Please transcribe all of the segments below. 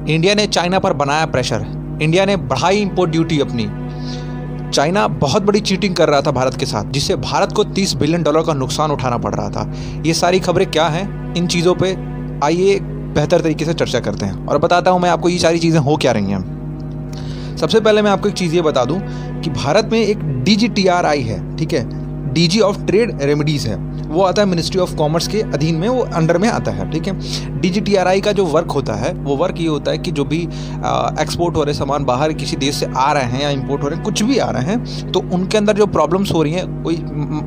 India ने China पर बनाया प्रेशर, इंडिया ने बढ़ाई इंपोर्ट ड्यूटी अपनी। चाइना बहुत बड़ी चीटिंग कर रहा था भारत के साथ, जिससे भारत को $30 बिलियन का नुकसान उठाना पड़ रहा था। ये सारी खबरें क्या हैं, इन चीज़ों पे आइए बेहतर तरीके से चर्चा करते हैं और बताता हूँ मैं आपको ये सारी चीज़ें हो क्या रही हैं। सबसे पहले मैं आपको एक चीज़ ये बता दूँ कि भारत में एक DGTRI है, ठीक है, DG ऑफ ट्रेड रेमेडीज़ है, वो आता है मिनिस्ट्री ऑफ कॉमर्स के अधीन में, वो अंडर में आता है, ठीक है। DGTRI का जो वर्क होता है वो वर्क ये होता है कि जो भी एक्सपोर्ट हो रहे सामान बाहर किसी देश से आ रहे हैं या इंपोर्ट हो रहे हैं, कुछ भी आ रहे हैं, तो उनके अंदर जो प्रॉब्लम्स हो रही हैं, कोई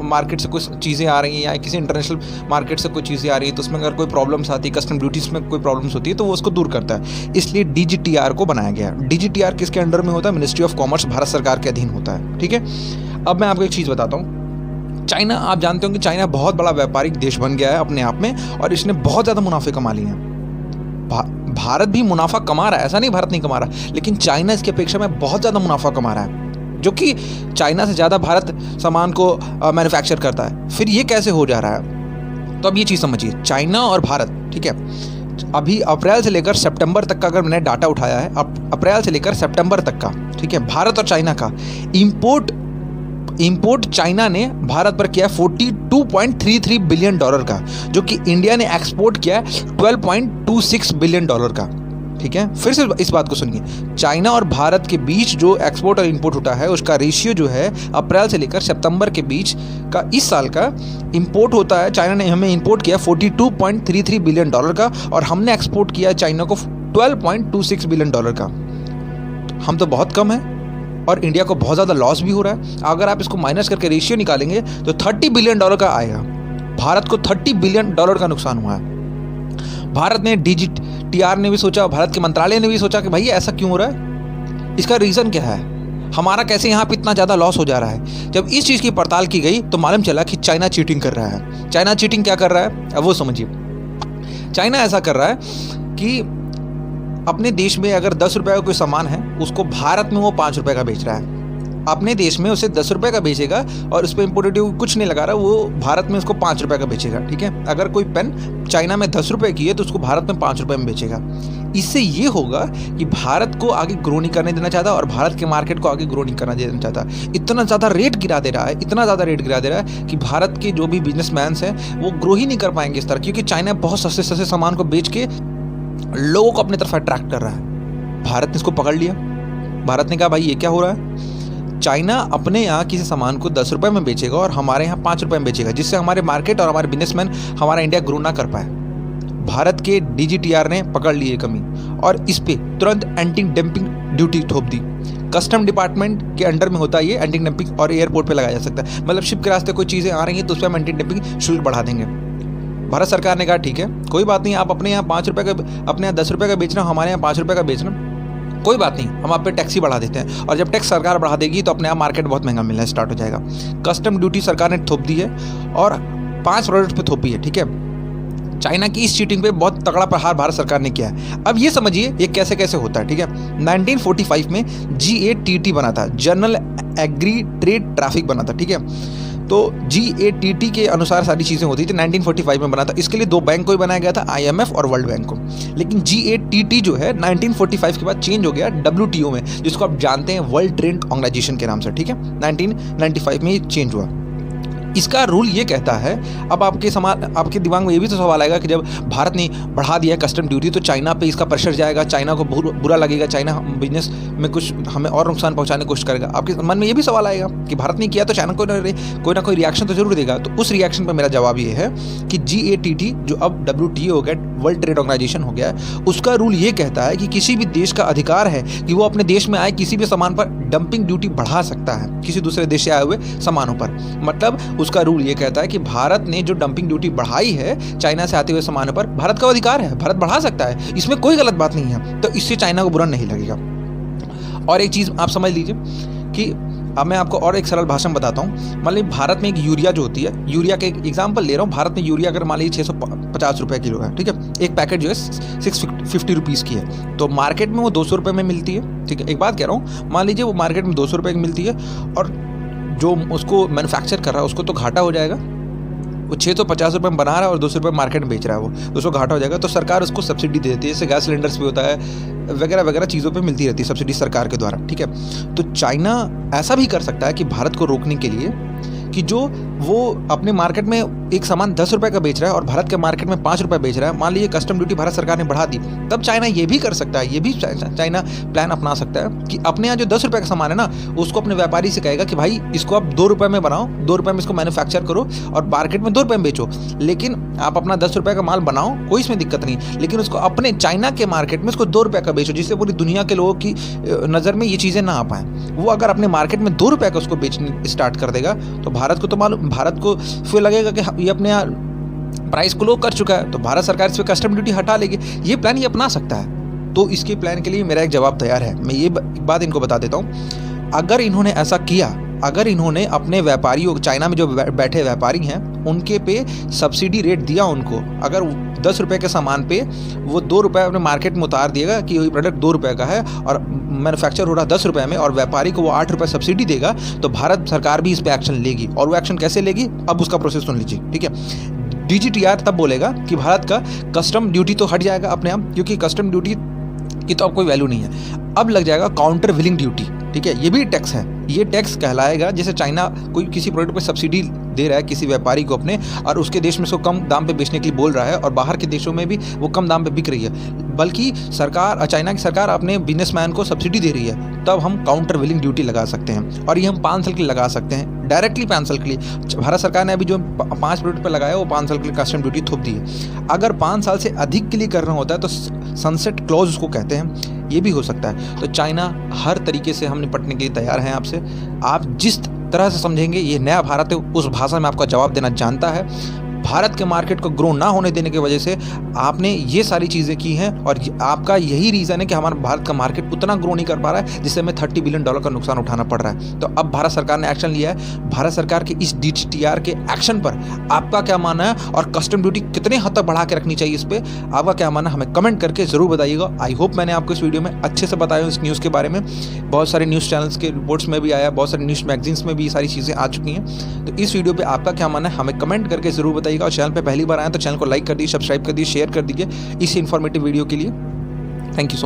मार्केट से कुछ चीज़ें आ रही हैं या किसी इंटरनेशनल मार्केट से कोई चीज़ें आ रही हैं, तो उसमें अगर कोई प्रॉब्लम्स आती है, कस्टम ड्यूटीज़ में कोई प्रॉब्लम्स होती है, तो वो उसको दूर करता है। इसलिए DGTR को बनाया गया है। DGTR किसके अंडर में होता है? मिनिस्ट्री ऑफ कॉमर्स, भारत सरकार के अधीन होता है, ठीक है। अब मैं आपको एक चीज़ बताता हूँ। चाइना, आप जानते हो कि चाइना बहुत बड़ा व्यापारिक देश बन गया है अपने आप में और इसने बहुत ज़्यादा मुनाफे कमा लिए हैं। भारत भी मुनाफा कमा रहा है, ऐसा नहीं भारत नहीं कमा रहा, लेकिन चाइना इसकी अपेक्षा में बहुत ज़्यादा मुनाफा कमा रहा है, जो कि चाइना से ज़्यादा भारत सामान को मैन्युफैक्चर करता है। फिर ये कैसे हो जा रहा है? तो अब ये चीज़ समझिए, चाइना और भारत, ठीक है, अभी अप्रैल से लेकर सितंबर तक का अगर मैंने डाटा उठाया है, अप्रैल से लेकर सितंबर तक का, ठीक है, भारत और चाइना का इंपोर्ट चाइना ने भारत पर किया 42.33 बिलियन डॉलर का, जो कि इंडिया ने एक्सपोर्ट किया 12.26 बिलियन डॉलर का, ठीक है। फिर से इस बात को सुनिए, चाइना और भारत के बीच जो एक्सपोर्ट और इंपोर्ट होता है उसका रेशियो जो है अप्रैल से लेकर सितंबर के बीच का इस साल का इंपोर्ट होता है, चाइना ने हमें इंपोर्ट किया 42.33 बिलियन डॉलर का और हमने एक्सपोर्ट किया चाइना को 12.26 बिलियन डॉलर का। हम तो बहुत कम है और इंडिया को बहुत ज़्यादा लॉस भी हो रहा है। अगर आप इसको माइनस करके रेशियो निकालेंगे तो $30 बिलियन का आएगा। भारत को $30 बिलियन का नुकसान हुआ है। भारत ने, DGTR ने भी सोचा, भारत के मंत्रालय ने भी सोचा कि भाई ऐसा क्यों हो रहा है, इसका रीज़न क्या है, हमारा कैसे यहाँ पे इतना ज़्यादा लॉस हो जा रहा है। जब इस चीज़ की पड़ताल की गई तो मालूम चला कि चाइना चीटिंग कर रहा है। चाइना चीटिंग क्या कर रहा है, अब वो समझिए। चाइना ऐसा कर रहा है कि अपने देश में अगर 10 रुपये का कोई सामान है, उसको भारत में वो 5 रुपये का बेच रहा है। अपने देश में उसे 10 रुपये का बेचेगा और उस पर इम्पोर्ट ड्यूटी कुछ नहीं लगा रहा, वो भारत में उसको 5 रुपये का बेचेगा, ठीक है। अगर कोई पेन चाइना में 10 रुपये की है तो उसको भारत में 5 रुपये में बेचेगा। इससे ये होगा कि भारत को आगे ग्रो नहीं करने देना चाहता और भारत के मार्केट को आगे ग्रो नहीं करना देना चाहता। इतना ज़्यादा रेट गिरा दे रहा है, इतना ज़्यादा रेट गिरा दे रहा है कि भारत के जो भी बिजनेसमैन्स हैं वो ग्रो ही नहीं कर पाएंगे इस तरह, क्योंकि चाइना बहुत सस्ते सस्ते सामान को बेच के लोगों को अपनी तरफ अट्रैक्ट कर रहा है। भारत ने इसको पकड़ लिया। भारत ने कहा भाई ये क्या हो रहा है, चाइना अपने यहाँ किसी सामान को 10 रुपये में बेचेगा और हमारे यहाँ 5 रुपये में बेचेगा, जिससे हमारे मार्केट और हमारे बिजनेसमैन, हमारा इंडिया ग्रो ना कर पाए। भारत के DGTR ने पकड़ लिए कमी और इस पे तुरंत एंटी डंपिंग ड्यूटी थोप दी। कस्टम डिपार्टमेंट के अंडर में होता है ये एंटी डंपिंग, और एयरपोर्ट पे लगाया जा सकता है। मतलब शिप के रास्ते कोई चीज़ें आ रही हैं तो उस पर हम एंटी डंपिंग शुल्क बढ़ा देंगे। भारत सरकार ने कहा ठीक है, कोई बात नहीं, आप अपने यहाँ 5 रुपये का, अपने यहाँ 10 रुपये का बेचना, हमारे यहाँ 5 रुपये का बेचना, कोई बात नहीं, हम आप पे टैक्स ही बढ़ा देते हैं। और जब टैक्स सरकार बढ़ा देगी तो अपने आप मार्केट बहुत महंगा मिलना स्टार्ट हो जाएगा। कस्टम ड्यूटी सरकार ने थोप दी है और 5 प्रोडक्ट पे थोपी है, ठीक है। चाइना की इस चीटिंग पे बहुत तगड़ा प्रहार भारत सरकार ने किया है। अब ये समझिए ये कैसे कैसे होता है, ठीक है। 1945 में GATT बना था, जनरल एग्री ट्रेड ट्रैफिक बना था, ठीक है। तो GATT के अनुसार सारी चीज़ें होती थी। 1945 में बना था। इसके लिए 2 बैंक को ही बनाया गया था, IMF और वर्ल्ड बैंक को। लेकिन GATT जो है 1945 के बाद चेंज हो गया WTO में, जिसको आप जानते हैं वर्ल्ड ट्रेड ऑर्गेनाइजेशन के नाम से, ठीक है। 1995 में ये चेंज हुआ। इसका रूल ये कहता है, अब आपके दिमाग में ये भी तो सवाल आएगा कि जब भारत ने बढ़ा दिया कस्टम ड्यूटी तो चाइना पे इसका प्रेशर जाएगा, चाइना को बुरा लगेगा, चाइना बिजनेस में कुछ हमें और नुकसान पहुंचाने की कोशिश करेगा। आपके मन में ये भी सवाल आएगा कि भारत ने किया तो चाइना कोई ना कोई रिएक्शन तो जरूर देगा। तो उस रिएक्शन पर मेरा जवाब ये है कि GATT जो अब WTO हो गया, वर्ल्ड ट्रेड ऑर्गेनाइजेशन हो गया है, उसका रूल ये कहता है कि किसी भी देश का अधिकार है कि वो अपने देश में आए किसी भी सामान पर डंपिंग ड्यूटी बढ़ा सकता है, किसी दूसरे देश से आए हुए सामानों पर। मतलब उसका रूल ये कहता है कि भारत ने जो डंपिंग ड्यूटी बढ़ाई है चाइना से आते हुए सामानों पर, भारत का अधिकार है, भारत बढ़ा सकता है, इसमें कोई गलत बात नहीं है। तो इससे चाइना को बुरा नहीं लगेगा। और एक चीज़ आप समझ लीजिए कि अब मैं आपको और एक सरल भाषा में बताता हूँ। मान लीजिए भारत में एक यूरिया जो होती है, यूरिया का एक एग्जाम्पल ले रहा हूँ। भारत में यूरिया अगर मान लीजिए 650 रुपये किलो है, ठीक है, एक पैकेट जो है 650 रुपीज़ की है, तो मार्केट में वो 200 रुपये में मिलती है, ठीक है। एक बात कह रहा हूँ, मान लीजिए वो मार्केट में 200 रुपये की मिलती है और जो उसको मैन्युफैक्चर कर रहा है उसको तो घाटा हो जाएगा। वो 650 रुपये में बना रहा है और 200 रुपये मार्केट में बेच रहा है, वो उसको घाटा हो जाएगा। तो सरकार उसको सब्सिडी दे देती है, जैसे गैस सिलेंडर्स भी होता है, वगैरह वगैरह चीज़ों पे मिलती रहती है सब्सिडी सरकार के द्वारा, ठीक है। तो चाइना ऐसा भी कर सकता है कि भारत को रोकने के लिए कि जो वो अपने मार्केट में एक सामान 10 रुपये का बेच रहा है और भारत के मार्केट में 5 रुपये बेच रहा है, मान लीजिए कस्टम ड्यूटी भारत सरकार ने बढ़ा दी, तब चाइना ये भी कर सकता है, ये भी चाइना प्लान अपना सकता है कि अपने यहाँ जो 10 रुपये का सामान है ना, उसको अपने व्यापारी से कहेगा कि भाई इसको आप 2 रुपये में बनाओ, 2 रुपये में इसको मैन्युफैक्चर करो और मार्केट में 2 रुपये में बेचो, लेकिन आप अपना 10 रुपये का माल बनाओ, कोई इसमें दिक्कत नहीं, लेकिन उसको अपने चाइना के मार्केट में उसको 2 रुपये का बेचो, जिससे पूरी दुनिया के लोगों की नज़र में ये चीज़ें ना आ पाएँ। वो अगर अपने मार्केट में 2 रुपये का उसको बेचने स्टार्ट कर देगा तो भारत को तो मालूम, भारत को फिर लगेगा कि ये अपने यहाँ प्राइस को लो कर चुका है, तो भारत सरकार इस पर कस्टम ड्यूटी हटा लेगी। ये प्लान ये अपना सकता है। तो इसके प्लान के लिए मेरा एक जवाब तैयार है। मैं ये बात इनको बता देता हूँ, अगर इन्होंने ऐसा किया, अगर इन्होंने अपने व्यापारियों, चाइना में जो बैठे व्यापारी हैं उनके पे सब्सिडी रेट दिया उनको, अगर 10 रुपये के सामान पे वो 2 रुपये अपने मार्केट में उतार दिएगा कि ये प्रोडक्ट 2 रुपये का है और मैन्युफैक्चर हो रहा 10 रुपये में और व्यापारी को वो 8 रुपये सब्सिडी देगा, तो भारत सरकार भी इस पर एक्शन लेगी। और वो एक्शन कैसे लेगी, अब उसका प्रोसेस सुन लीजिए, ठीक है। DGTR तब बोलेगा कि भारत का कस्टम ड्यूटी तो हट जाएगा अपने आप, क्योंकि कस्टम ड्यूटी की तो अब कोई वैल्यू नहीं है। अब लग जाएगा काउंटर विलिंग ड्यूटी, ठीक है। ये भी टैक्स है, ये टैक्स कहलाएगा जैसे चाइना कोई किसी प्रोडक्ट पर सब्सिडी दे रहा है किसी व्यापारी को अपने, और उसके देश में उसको कम दाम पे बेचने के लिए बोल रहा है और बाहर के देशों में भी वो कम दाम पे बिक रही है, बल्कि सरकार, चाइना की सरकार अपने बिजनेसमैन को सब्सिडी दे रही है, तब हम काउंटर विलिंग ड्यूटी लगा सकते हैं। और ये हम 5 साल के लिए लगा सकते हैं, डायरेक्टली 5 साल के लिए। भारत सरकार ने अभी जो 5 प्रोडक्ट पर लगाया वो 5 साल के लिए कस्टम ड्यूटी थोप दी है। अगर 5 साल से अधिक के लिए करना होता है तो सनसेट क्लॉज उसको कहते हैं, ये भी हो सकता है। तो चाइना हर तरीके से हम निपटने के लिए तैयार हैं आपसे। आप जिस तरह से समझेंगे ये नया भारत है, उस भाषा में आपका जवाब देना जानता है। भारत के मार्केट को ग्रो ना होने देने की वजह से आपने ये सारी चीज़ें की हैं और आपका यही रीज़न है कि हमारा भारत का मार्केट उतना ग्रो नहीं कर पा रहा है, जिससे हमें $30 बिलियन का नुकसान उठाना पड़ रहा है। तो अब भारत सरकार ने एक्शन लिया है। भारत सरकार के इस DGTR के एक्शन पर आपका क्या मानना है और कस्टम ड्यूटी कितने हद तक बढ़ा के रखनी चाहिए, इस पर आपका क्या मानना है हमें कमेंट करके ज़रूर बताइएगा। आई होप मैंने आपको इस वीडियो में अच्छे से बताया इस न्यूज़ के बारे में। बहुत सारे न्यूज़ चैनल्स के रिपोर्ट्स में भी आया, बहुत सारे न्यूज़ मैगजीन्स में भी ये सारी चीज़ें आ चुकी हैं। तो इस वीडियो पर आपका क्या मानना है हमें कमेंट करके ज़रूर बताइएगा। और चैनल पर पहली बार आए तो चैनल को लाइक कर दीजिए, सब्सक्राइब कर दीजिए, शेयर कर दीजिए इस इन्फॉर्मेटिव वीडियो के लिए। Thank you so much.